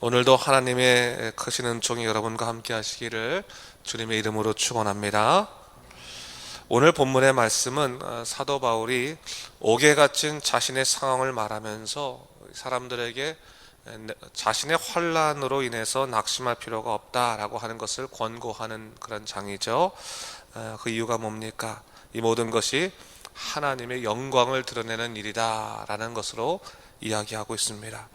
오늘도 하나님의 크신 은총이 여러분과 함께 하시기를 주님의 이름으로 축원합니다. 오늘 본문의 말씀은 사도 바울이 옥에 갇힌 자신의 상황을 말하면서 사람들에게 자신의 환난으로 인해서 낙심할 필요가 없다라고 하는 것을 권고하는 그런 장이죠. 그 이유가 뭡니까? 이 모든 것이 하나님의 영광을 드러내는 일이다라는 것으로 이야기하고 있습니다.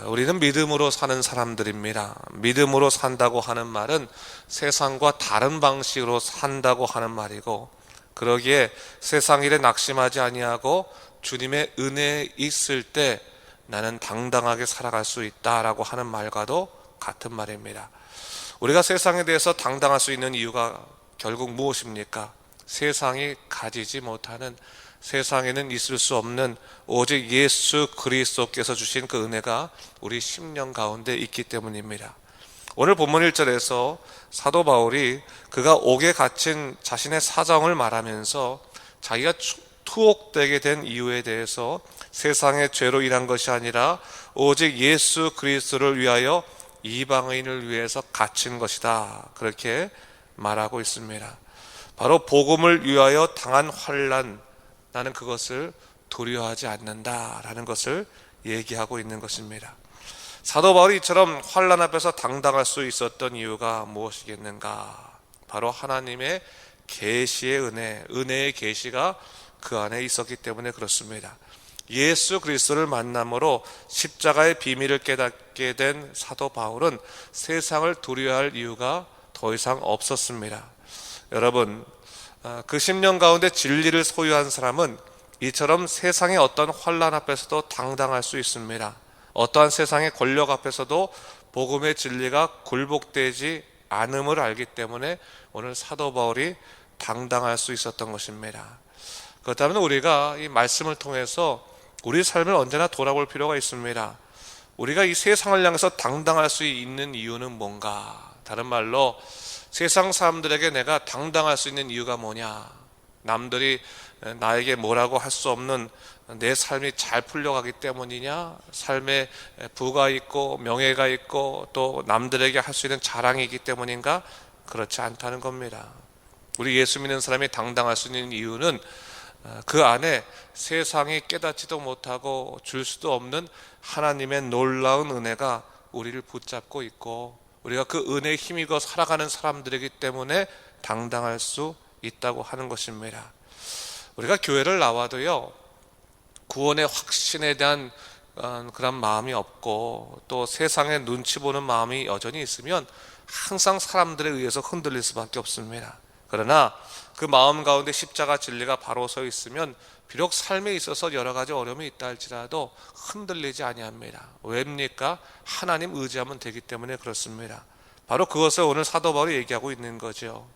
우리는 믿음으로 사는 사람들입니다. 믿음으로 산다고 하는 말은 세상과 다른 방식으로 산다고 하는 말이고, 그러기에 세상 일에 낙심하지 아니하고 주님의 은혜에 있을 때 나는 당당하게 살아갈 수 있다라고 하는 말과도 같은 말입니다. 우리가 세상에 대해서 당당할 수 있는 이유가 결국 무엇입니까? 세상이 가지지 못하는, 세상에는 있을 수 없는 오직 예수 그리스도께서 주신 그 은혜가 우리 심령 가운데 있기 때문입니다. 오늘 본문 1절에서 사도 바울이 그가 옥에 갇힌 자신의 사정을 말하면서 자기가 투옥되게 된 이유에 대해서 세상의 죄로 인한 것이 아니라 오직 예수 그리스도를 위하여 이방인을 위해서 갇힌 것이다, 그렇게 말하고 있습니다. 바로 복음을 위하여 당한 환난, 나는 그것을 두려워하지 않는다라는 것을 얘기하고 있는 것입니다. 사도 바울이 이처럼 환난 앞에서 당당할 수 있었던 이유가 무엇이겠는가? 바로 하나님의 계시의 은혜의 계시가 그 안에 있었기 때문에 그렇습니다. 예수 그리스도를 만남으로 십자가의 비밀을 깨닫게 된 사도 바울은 세상을 두려워할 이유가 더 이상 없었습니다. 여러분, 그 10년 가운데 진리를 소유한 사람은 이처럼 세상의 어떤 환난 앞에서도 당당할 수 있습니다. 어떠한 세상의 권력 앞에서도 복음의 진리가 굴복되지 않음을 알기 때문에 오늘 사도 바울이 당당할 수 있었던 것입니다. 그렇다면 우리가 이 말씀을 통해서 우리 삶을 언제나 돌아볼 필요가 있습니다. 우리가 이 세상을 향해서 당당할 수 있는 이유는 뭔가? 다른 말로 세상 사람들에게 내가 당당할 수 있는 이유가 뭐냐? 남들이 나에게 뭐라고 할 수 없는 내 삶이 잘 풀려가기 때문이냐? 삶에 부가 있고 명예가 있고 또 남들에게 할 수 있는 자랑이 있기 때문인가? 그렇지 않다는 겁니다. 우리 예수 믿는 사람이 당당할 수 있는 이유는 그 안에 세상이 깨닫지도 못하고 줄 수도 없는 하나님의 놀라운 은혜가 우리를 붙잡고 있고, 우리가 그 은혜에 힘입어 살아가는 사람들이기 때문에 당당할 수 있다고 하는 것입니다. 우리가 교회를 나와도요, 구원의 확신에 대한 그런 마음이 없고 또 세상의 눈치 보는 마음이 여전히 있으면 항상 사람들에 의해서 흔들릴 수밖에 없습니다. 그러나 그 마음 가운데 십자가 진리가 바로 서 있으면 비록 삶에 있어서 여러 가지 어려움이 있다 할지라도 흔들리지 아니합니다. 왜입니까? 하나님 의지하면 되기 때문에 그렇습니다. 바로 그것을 오늘 사도 바울이 얘기하고 있는 거죠.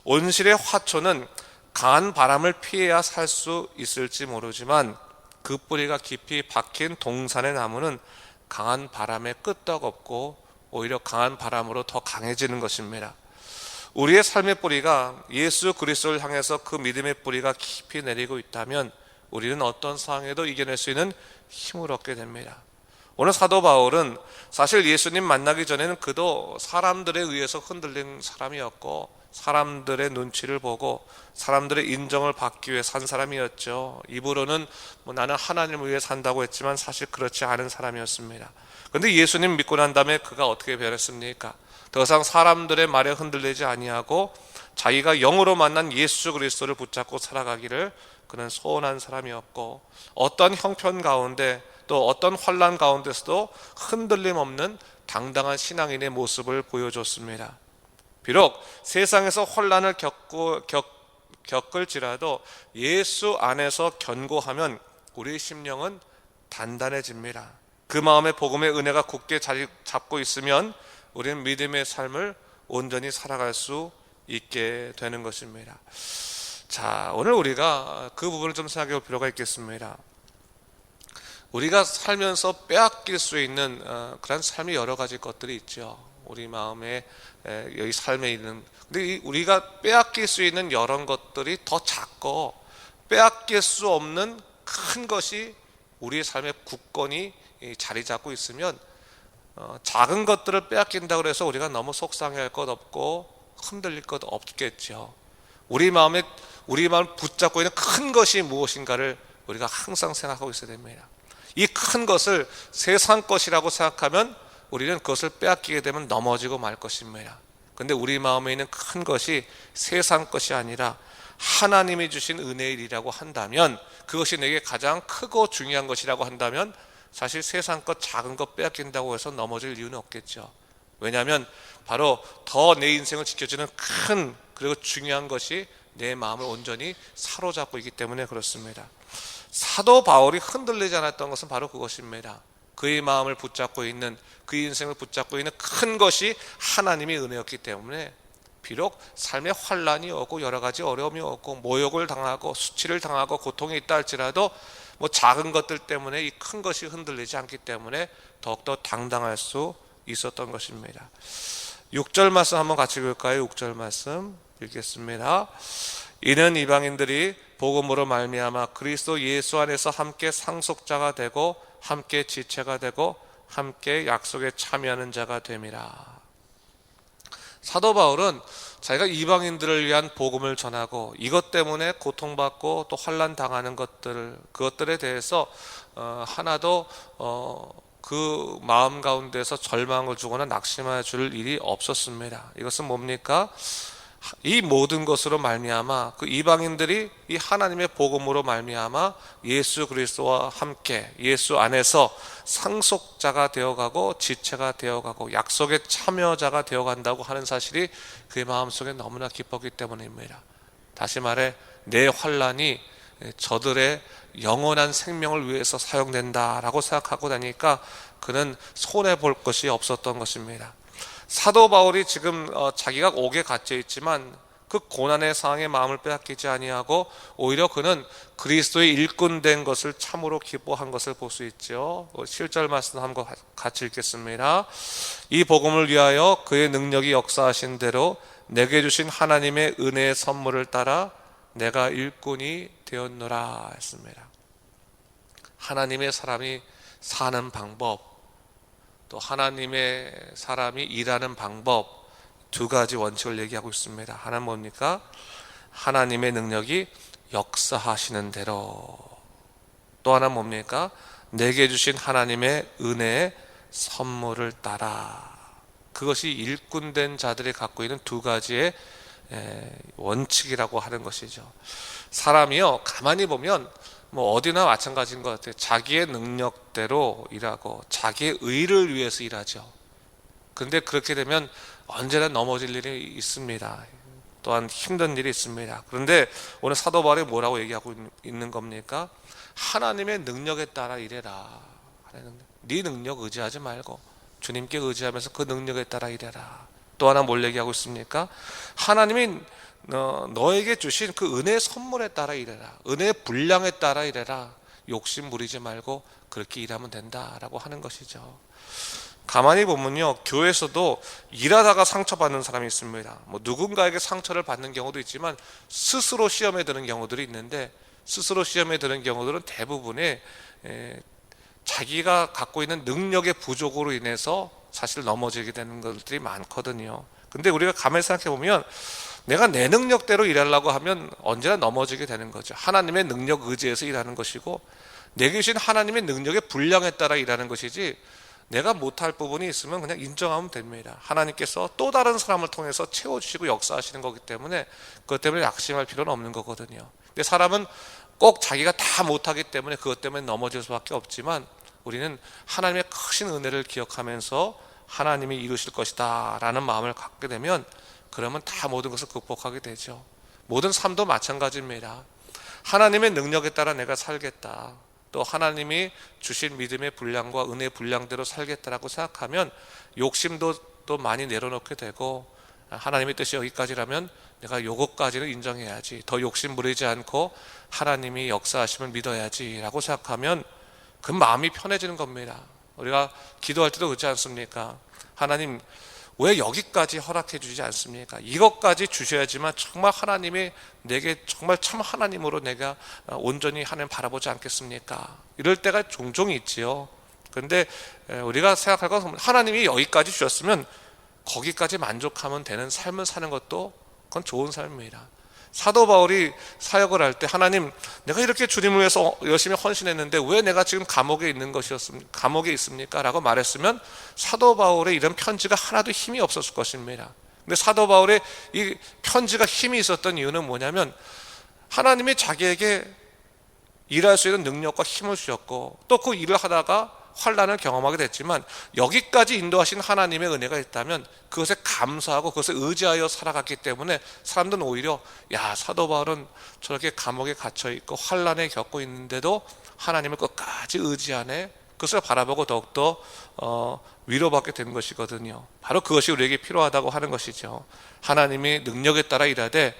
온실의 화초는 강한 바람을 피해야 살 수 있을지 모르지만 그 뿌리가 깊이 박힌 동산의 나무는 강한 바람에 끄떡없고 오히려 강한 바람으로 더 강해지는 것입니다. 우리의 삶의 뿌리가 예수 그리스도를 향해서 그 믿음의 뿌리가 깊이 내리고 있다면 우리는 어떤 상황에도 이겨낼 수 있는 힘을 얻게 됩니다. 오늘 사도 바울은 사실 예수님 만나기 전에는 그도 사람들에 의해서 흔들린 사람이었고 사람들의 눈치를 보고 사람들의 인정을 받기 위해 산 사람이었죠. 입으로는 나는 하나님을 위해 산다고 했지만 사실 그렇지 않은 사람이었습니다. 그런데 예수님 믿고 난 다음에 그가 어떻게 변했습니까? 더 이상 사람들의 말에 흔들리지 아니하고 자기가 영으로 만난 예수 그리스도를 붙잡고 살아가기를 그는 소원한 사람이었고, 어떤 형편 가운데 또 어떤 환난 가운데서도 흔들림 없는 당당한 신앙인의 모습을 보여줬습니다. 비록 세상에서 환난을 겪을지라도 예수 안에서 견고하면 우리의 심령은 단단해집니다. 그 마음에 복음의 은혜가 굳게 자리 잡고 있으면 우리는 믿음의 삶을 온전히 살아갈 수 있게 되는 것입니다. 자, 오늘 우리가 그 부분을 좀 생각해 볼 필요가 있겠습니다. 우리가 살면서 빼앗길 수 있는 그런 삶의 여러 가지 것들이 있죠. 우리 마음에 여기 삶에 있는, 근데 우리가 빼앗길 수 있는 여러 것들이 더 작고 빼앗길 수 없는 큰 것이 우리의 삶의 굳건히 자리 잡고 있으면 작은 것들을 빼앗긴다고 해서 우리가 너무 속상해할 것 없고 흔들릴 것 없겠죠. 우리 마음을 붙잡고 있는 큰 것이 무엇인가를 우리가 항상 생각하고 있어야 됩니다. 이 큰 것을 세상 것이라고 생각하면 우리는 그것을 빼앗기게 되면 넘어지고 말 것입니다. 근데 우리 마음에 있는 큰 것이 세상 것이 아니라 하나님이 주신 은혜의 일이라고 한다면, 그것이 내게 가장 크고 중요한 것이라고 한다면 사실 세상 것 작은 것 빼앗긴다고 해서 넘어질 이유는 없겠죠. 왜냐하면 바로 더 내 인생을 지켜주는 큰 그리고 중요한 것이 내 마음을 온전히 사로잡고 있기 때문에 그렇습니다. 사도 바울이 흔들리지 않았던 것은 바로 그것입니다. 그의 마음을 붙잡고 있는, 그 인생을 붙잡고 있는 큰 것이 하나님의 은혜였기 때문에 비록 삶에 환란이 오고 여러 가지 어려움이 오고 모욕을 당하고 수치를 당하고 고통이 있다 할지라도 작은 것들 때문에 이 큰 것이 흔들리지 않기 때문에 더욱더 당당할 수 있었던 것입니다. 6절 말씀 한번 같이 읽을까요? 6절 말씀 읽겠습니다. 이는 이방인들이 복음으로 말미암아 그리스도 예수 안에서 함께 상속자가 되고 함께 지체가 되고 함께 약속에 참여하는 자가 됨이라. 사도 바울은 자기가 이방인들을 위한 복음을 전하고 이것 때문에 고통받고 또 환난 당하는 그것들에 대해서 하나도 그 마음 가운데서 절망을 주거나 낙심하여 줄 일이 없었습니다. 이것은 뭡니까? 이 모든 것으로 말미암아 그 이방인들이 이 하나님의 복음으로 말미암아 예수 그리스도와 함께 예수 안에서 상속자가 되어가고 지체가 되어가고 약속의 참여자가 되어간다고 하는 사실이 그의 마음속에 너무나 기뻤기 때문입니다. 다시 말해 내 환난이 저들의 영원한 생명을 위해서 사용된다라고 생각하고 나니까 그는 손해볼 것이 없었던 것입니다. 사도 바울이 지금 자기가 옥에 갇혀 있지만 그 고난의 상황에 마음을 빼앗기지 아니하고 오히려 그는 그리스도의 일꾼 된 것을 참으로 기뻐한 것을 볼 수 있죠. 7절 말씀 한번 같이 읽겠습니다. 이 복음을 위하여 그의 능력이 역사하신 대로 내게 주신 하나님의 은혜의 선물을 따라 내가 일꾼이 되었노라 했습니다. 하나님의 사람이 사는 방법, 또 하나님의 사람이 일하는 방법, 두 가지 원칙을 얘기하고 있습니다. 하나는 뭡니까? 하나님의 능력이 역사하시는 대로. 또 하나는 뭡니까? 내게 주신 하나님의 은혜의 선물을 따라. 그것이 일꾼된 자들이 갖고 있는 두 가지의 원칙이라고 하는 것이죠. 사람이요, 가만히 보면 어디나 마찬가지인 것 같아요. 자기의 능력대로 일하고 자기의 의를 위해서 일하죠. 근데 그렇게 되면 언제나 넘어질 일이 있습니다. 또한 힘든 일이 있습니다. 그런데 오늘 사도 바울이 뭐라고 얘기하고 있는 겁니까? 하나님의 능력에 따라 일해라. 네 능력 의지하지 말고 주님께 의지하면서 그 능력에 따라 일해라. 또 하나 뭘 얘기하고 있습니까? 하나님이 너에게 주신 그 은혜의 선물에 따라 일해라. 은혜의 분량에 따라 일해라. 욕심 부리지 말고 그렇게 일하면 된다라고 하는 것이죠. 가만히 보면요, 교회에서도 일하다가 상처받는 사람이 있습니다. 누군가에게 상처를 받는 경우도 있지만 스스로 시험에 드는 경우들이 있는데, 스스로 시험에 드는 경우들은 대부분의 자기가 갖고 있는 능력의 부족으로 인해서 사실 넘어지게 되는 것들이 많거든요. 근데 우리가 가만히 생각해 보면 내가 내 능력대로 일하려고 하면 언제나 넘어지게 되는 거죠. 하나님의 능력 의지에서 일하는 것이고 내게 주신 하나님의 능력의 분량에 따라 일하는 것이지, 내가 못할 부분이 있으면 그냥 인정하면 됩니다. 하나님께서 또 다른 사람을 통해서 채워주시고 역사하시는 거기 때문에 그것 때문에 낙심할 필요는 없는 거거든요. 근데 사람은 꼭 자기가 다 못하기 때문에 그것 때문에 넘어질 수밖에 없지만, 우리는 하나님의 크신 은혜를 기억하면서 하나님이 이루실 것이다 라는 마음을 갖게 되면 그러면 다 모든 것을 극복하게 되죠. 모든 삶도 마찬가지입니다. 하나님의 능력에 따라 내가 살겠다, 또 하나님이 주신 믿음의 분량과 은혜의 분량대로 살겠다라고 생각하면 욕심도 또 많이 내려놓게 되고, 하나님의 뜻이 여기까지라면 내가 요것까지는 인정해야지, 더 욕심 부리지 않고 하나님이 역사하심을 믿어야지 라고 생각하면 그 마음이 편해지는 겁니다. 우리가 기도할 때도 그렇지 않습니까? 하나님 왜 여기까지 허락해 주지 않습니까? 이것까지 주셔야지만 정말 하나님이 내게 정말 참 하나님으로 내가 온전히 하나님 바라보지 않겠습니까? 이럴 때가 종종 있지요. 그런데 우리가 생각할 것은 하나님이 여기까지 주셨으면 거기까지 만족하면 되는 삶을 사는 것도 그건 좋은 삶입니다. 사도 바울이 사역을 할 때 하나님, 내가 이렇게 주님을 위해서 열심히 헌신했는데 왜 내가 지금 감옥에 있습니까? 라고 말했으면 사도 바울의 이런 편지가 하나도 힘이 없었을 것입니다. 근데 사도 바울의 이 편지가 힘이 있었던 이유는 뭐냐면 하나님이 자기에게 일할 수 있는 능력과 힘을 주셨고 또 그 일을 하다가 환난을 경험하게 됐지만 여기까지 인도하신 하나님의 은혜가 있다면 그것에 감사하고 그것에 의지하여 살아갔기 때문에 사람들은 오히려 야, 사도 바울은 저렇게 감옥에 갇혀있고 환난에 겪고 있는데도 하나님을 끝까지 의지하네, 그것을 바라보고 더욱더 위로받게 된 것이거든요. 바로 그것이 우리에게 필요하다고 하는 것이죠. 하나님이 능력에 따라 일하되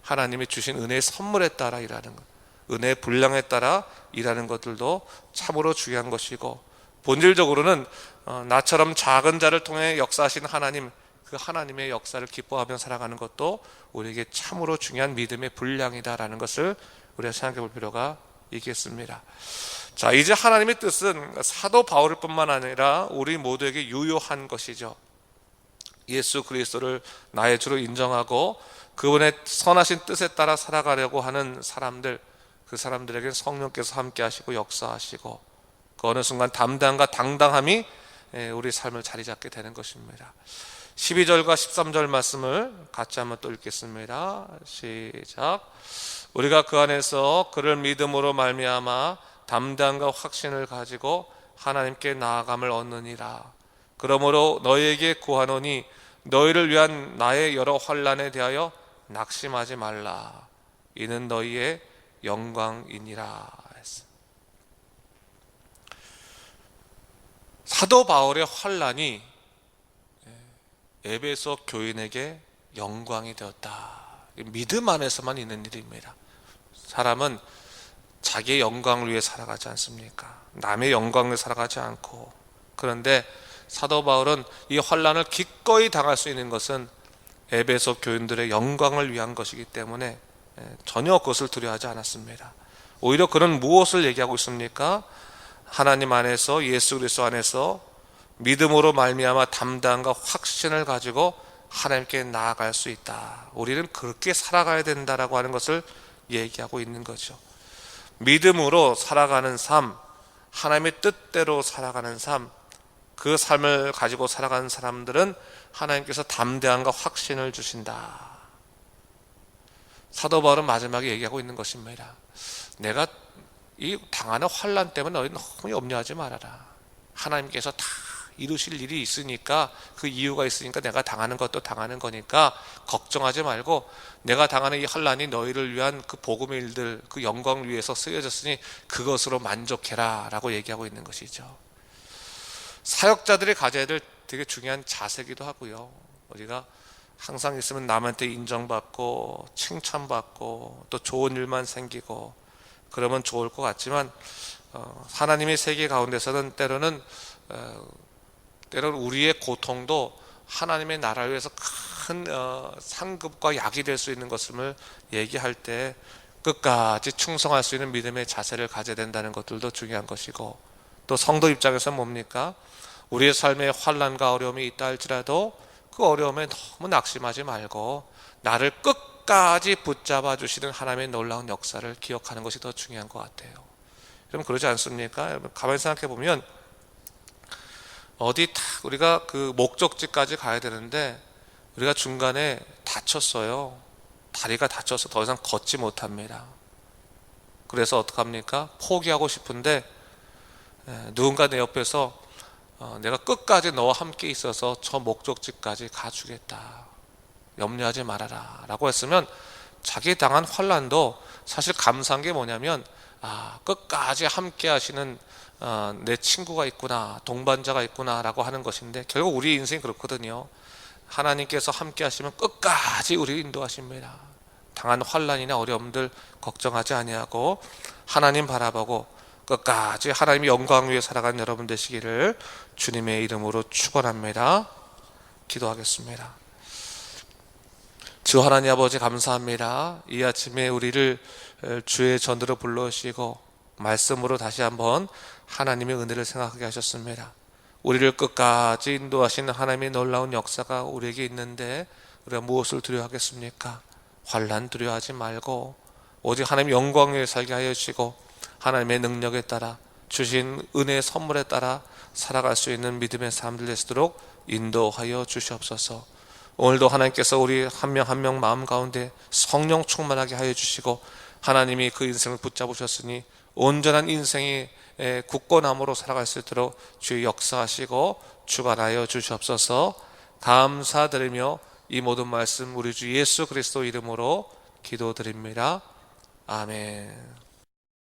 하나님이 주신 은혜의 선물에 따라 일하는 것, 은혜의 분량에 따라 일하는 것들도 참으로 중요한 것이고, 본질적으로는 나처럼 작은 자를 통해 역사하신 하나님, 그 하나님의 역사를 기뻐하며 살아가는 것도 우리에게 참으로 중요한 믿음의 분량이다라는 것을 우리가 생각해 볼 필요가 있겠습니다. 자, 이제 하나님의 뜻은 사도 바울 뿐만 아니라 우리 모두에게 유효한 것이죠. 예수 그리스도를 나의 주로 인정하고 그분의 선하신 뜻에 따라 살아가려고 하는 사람들, 그 사람들에게 성령께서 함께 하시고 역사하시고 그 어느 순간 담대함과 당당함이 우리 삶을 자리 잡게 되는 것입니다. 12절과 13절 말씀을 같이 한번 또 읽겠습니다. 시작. 우리가 그 안에서 그를 믿음으로 말미암아 담대함과 확신을 가지고 하나님께 나아감을 얻느니라. 그러므로 너희에게 구하노니 너희를 위한 나의 여러 환난에 대하여 낙심하지 말라. 이는 너희의 영광이니라. 사도 바울의 환난이 에베소 교인에게 영광이 되었다. 믿음 안에서만 있는 일입니다. 사람은 자기의 영광을 위해 살아가지 않습니까? 남의 영광을 위해 살아가지 않고. 그런데 사도 바울은 이 환난을 기꺼이 당할 수 있는 것은 에베소 교인들의 영광을 위한 것이기 때문에 전혀 그것을 두려워하지 않았습니다. 오히려 그는 무엇을 얘기하고 있습니까? 하나님 안에서, 예수 그리스도 안에서 믿음으로 말미암아 담대함과 확신을 가지고 하나님께 나아갈 수 있다. 우리는 그렇게 살아가야 된다라고 하는 것을 얘기하고 있는 거죠. 믿음으로 살아가는 삶, 하나님의 뜻대로 살아가는 삶, 그 삶을 가지고 살아가는 사람들은 하나님께서 담대함과 확신을 주신다. 사도 바울은 마지막에 얘기하고 있는 것입니다. 내가 이 당하는 환난 때문에 너희 너무 염려하지 말아라. 하나님께서 다 이루실 일이 있으니까, 그 이유가 있으니까 내가 당하는 것도 당하는 거니까 걱정하지 말고 내가 당하는 이 환난이 너희를 위한 그 복음의 일들, 그 영광을 위해서 쓰여졌으니 그것으로 만족해라 라고 얘기하고 있는 것이죠. 사역자들이 가져야 될 되게 중요한 자세기도 하고요. 우리가 항상 있으면 남한테 인정받고 칭찬받고 또 좋은 일만 생기고 그러면 좋을 것 같지만 하나님의 세계 가운데서는 때로는 우리의 고통도 하나님의 나라를 위해서 큰 상급과 약이 될 수 있는 것을 얘기할 때 끝까지 충성할 수 있는 믿음의 자세를 가져야 된다는 것들도 중요한 것이고, 또 성도 입장에서는 뭡니까? 우리의 삶에 환난과 어려움이 있다 할지라도 그 어려움에 너무 낙심하지 말고 나를 끝까지 붙잡아 주시는 하나님의 놀라운 역사를 기억하는 것이 더 중요한 것 같아요. 여러분 그러지 않습니까? 여러분 가만히 생각해 보면 어디 딱 우리가 그 목적지까지 가야 되는데 우리가 중간에 다쳤어요. 다리가 다쳐서 더 이상 걷지 못합니다. 그래서 어떡합니까? 포기하고 싶은데 누군가 내 옆에서 내가 끝까지 너와 함께 있어서 저 목적지까지 가주겠다. 염려하지 말아라 라고 했으면 자기 당한 환난도 사실 감사한 게 뭐냐면 끝까지 함께 하시는 내 친구가 있구나, 동반자가 있구나 라고 하는 것인데, 결국 우리 인생이 그렇거든요. 하나님께서 함께 하시면 끝까지 우리를 인도하십니다. 당한 환난이나 어려움들 걱정하지 아니하고 하나님 바라보고 끝까지 하나님의 영광 위에 살아가는 여러분 되시기를 주님의 이름으로 축원합니다. 기도하겠습니다. 주 하나님 아버지 감사합니다. 이 아침에 우리를 주의 전으로 불러주시고 말씀으로 다시 한번 하나님의 은혜를 생각하게 하셨습니다. 우리를 끝까지 인도하시는 하나님의 놀라운 역사가 우리에게 있는데 우리가 무엇을 두려워하겠습니까? 환난 두려워하지 말고 오직 하나님의 영광을 살게 하여 주시고 하나님의 능력에 따라 주신 은혜의 선물에 따라 살아갈 수 있는 믿음의 삶들 되시도록 인도하여 주시옵소서. 오늘도 하나님께서 우리 한 명 한 명 마음 가운데 성령 충만하게 하여 주시고 하나님이 그 인생을 붙잡으셨으니 온전한 인생이 굳건함으로 살아갈 수 있도록 주의 역사하시고 주관하여 주시옵소서. 감사드리며 이 모든 말씀 우리 주 예수 그리스도 이름으로 기도드립니다. 아멘.